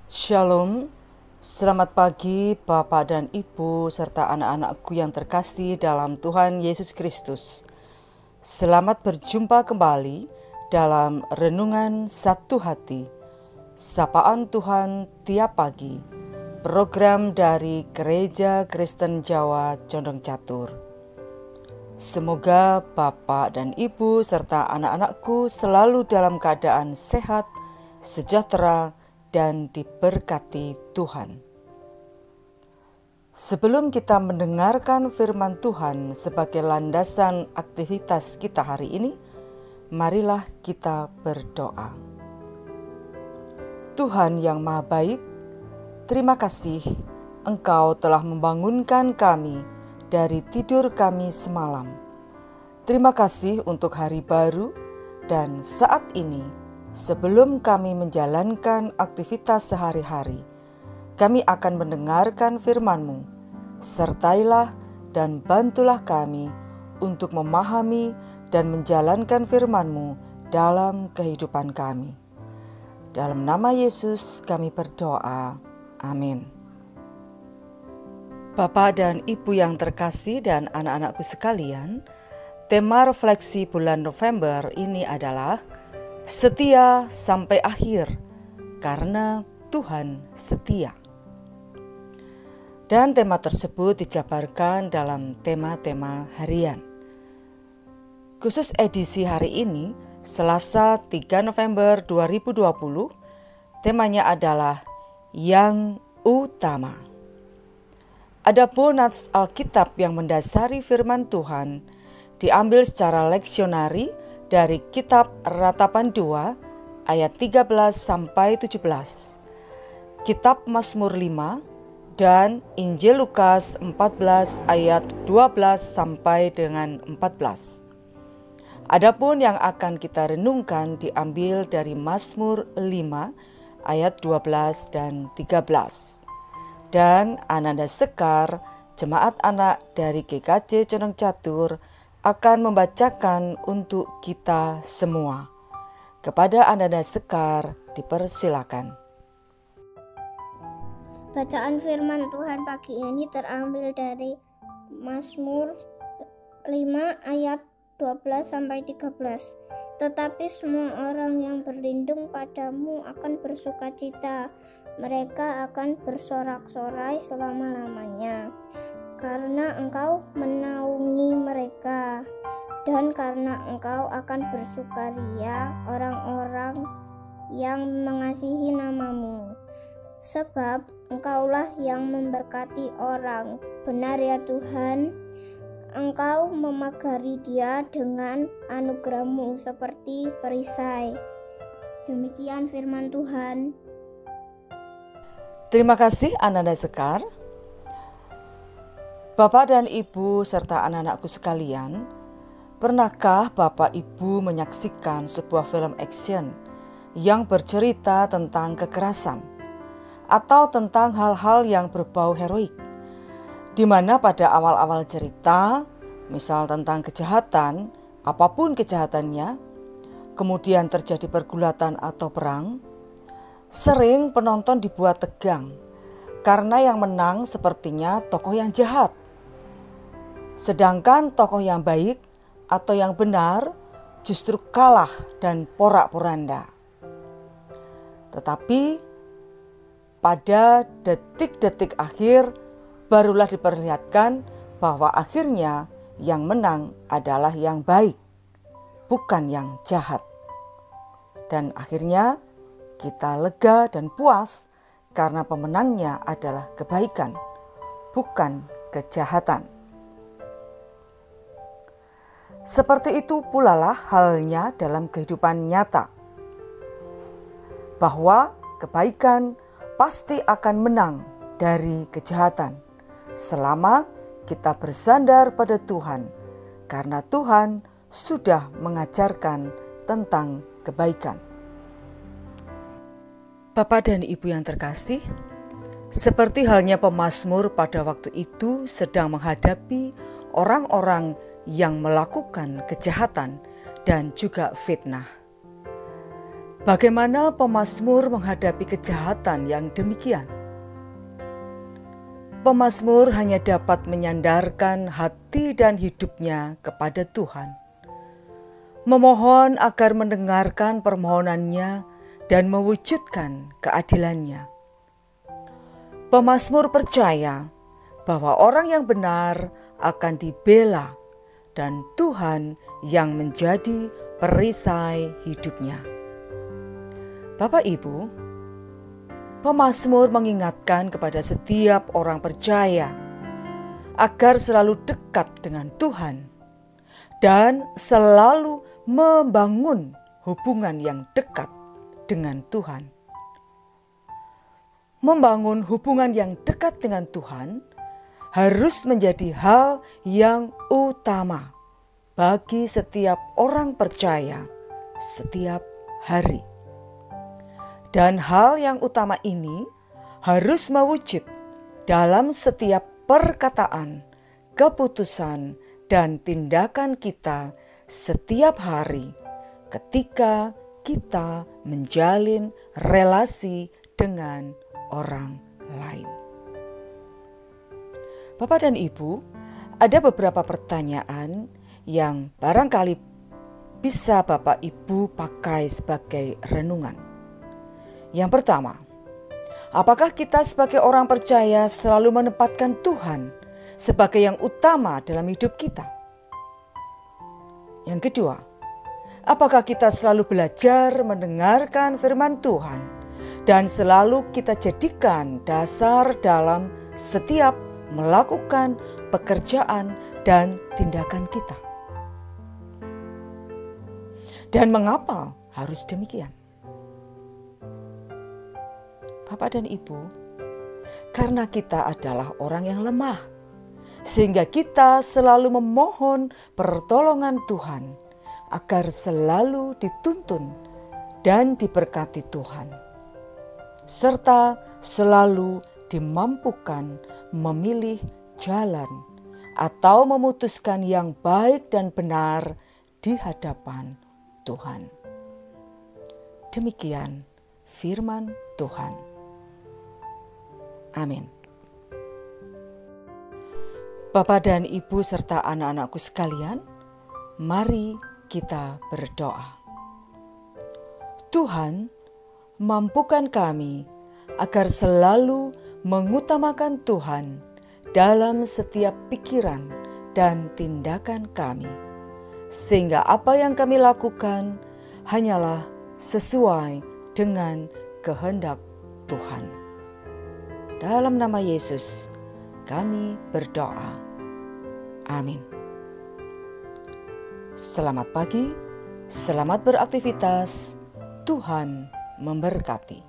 Shalom, selamat pagi Bapak dan Ibu serta anak-anakku yang terkasih dalam Tuhan Yesus Kristus. Selamat berjumpa kembali dalam Renungan Satu Hati, Sapaan Tuhan Tiap Pagi, program dari Gereja Kristen Jawa Condong Catur. Semoga Bapak dan Ibu serta anak-anakku selalu dalam keadaan sehat, sejahtera, dan diberkati Tuhan. Sebelum kita mendengarkan firman Tuhan sebagai landasan aktivitas kita hari ini, marilah kita berdoa. Tuhan yang Maha Baik, terima kasih Engkau telah membangunkan kami dari tidur kami semalam. Terima kasih untuk hari baru dan saat ini. Sebelum kami menjalankan aktivitas sehari-hari, kami akan mendengarkan firman-Mu. Sertailah dan bantulah kami untuk memahami dan menjalankan firman-Mu dalam kehidupan kami. Dalam nama Yesus kami berdoa. Amin. Bapak dan Ibu yang terkasih dan anak-anakku sekalian, tema refleksi bulan November ini adalah setia sampai akhir, karena Tuhan setia. Dan tema tersebut dijabarkan dalam tema-tema harian. Khusus edisi hari ini, Selasa 3 November 2020, temanya adalah Yang Utama. Adapun nats Alkitab yang mendasari firman Tuhan diambil secara leksionari dari kitab Ratapan 2 ayat 13 sampai 17, kitab Mazmur 5 dan Injil Lukas 14 ayat 12 sampai dengan 14. Adapun yang akan kita renungkan diambil dari Mazmur 5 ayat 12 dan 13. Dan Ananda Sekar, jemaat anak dari GKJ Condong Catur, akan membacakan untuk kita semua. Kepada Ananda Sekar dipersilakan. Bacaan firman Tuhan pagi ini terambil dari Mazmur 5 ayat 12 sampai 13. Tetapi semua orang yang berlindung padamu akan bersukacita. Mereka akan bersorak-sorai selama-lamanya. Karena Engkau menaungi mereka, dan karena Engkau akan bersukaria orang-orang yang mengasihi nama-Mu. Sebab Engkaulah yang memberkati orang, benar ya Tuhan. Engkau memagari dia dengan anugerah-Mu seperti perisai. Demikian firman Tuhan. Terima kasih Ananda Sekar. Bapak dan Ibu serta anak-anakku sekalian, pernahkah Bapak Ibu menyaksikan sebuah film action yang bercerita tentang kekerasan atau tentang hal-hal yang berbau heroik, di mana pada awal-awal cerita, misal tentang kejahatan, apapun kejahatannya, kemudian terjadi pergulatan atau perang, sering penonton dibuat tegang karena yang menang sepertinya tokoh yang jahat. Sedangkan tokoh yang baik atau yang benar justru kalah dan porak-poranda. Tetapi pada detik-detik akhir barulah diperlihatkan bahwa akhirnya yang menang adalah yang baik, bukan yang jahat. Dan akhirnya kita lega dan puas karena pemenangnya adalah kebaikan, bukan kejahatan. Seperti itu pula lah halnya dalam kehidupan nyata, bahwa kebaikan pasti akan menang dari kejahatan selama kita bersandar pada Tuhan, karena Tuhan sudah mengajarkan tentang kebaikan. Bapak dan Ibu yang terkasih, seperti halnya pemazmur pada waktu itu sedang menghadapi orang-orang yang melakukan kejahatan dan juga fitnah. Bagaimana pemazmur menghadapi kejahatan yang demikian? Pemazmur hanya dapat menyandarkan hati dan hidupnya kepada Tuhan, memohon agar mendengarkan permohonannya dan mewujudkan keadilannya. Pemazmur percaya bahwa orang yang benar akan dibela dan Tuhan yang menjadi perisai hidupnya. Bapak Ibu, pemazmur mengingatkan kepada setiap orang percaya agar selalu dekat dengan Tuhan dan selalu membangun hubungan yang dekat dengan Tuhan. Membangun hubungan yang dekat dengan Tuhan harus menjadi hal yang utama bagi setiap orang percaya setiap hari. Dan hal yang utama ini harus mewujud dalam setiap perkataan, keputusan, dan tindakan kita setiap hari ketika kita menjalin relasi dengan orang lain. Bapak dan Ibu, ada beberapa pertanyaan yang barangkali bisa Bapak Ibu pakai sebagai renungan. Yang pertama, apakah kita sebagai orang percaya selalu menempatkan Tuhan sebagai yang utama dalam hidup kita? Yang kedua, apakah kita selalu belajar mendengarkan firman Tuhan dan selalu kita jadikan dasar dalam setiap melakukan pekerjaan dan tindakan kita? Dan mengapa harus demikian? Bapak dan Ibu, karena kita adalah orang yang lemah, sehingga kita selalu memohon pertolongan Tuhan agar selalu dituntun dan diberkati Tuhan, serta selalu dimampukan memilih jalan atau memutuskan yang baik dan benar di hadapan Tuhan. Demikian firman Tuhan. Amin. Bapak dan Ibu serta anak-anakku sekalian, mari kita berdoa. Tuhan, mampukan kami agar selalu mengutamakan Tuhan dalam setiap pikiran dan tindakan kami, sehingga apa yang kami lakukan hanyalah sesuai dengan kehendak Tuhan. Dalam nama Yesus kami berdoa. Amin. Selamat pagi, selamat beraktivitas, Tuhan memberkati.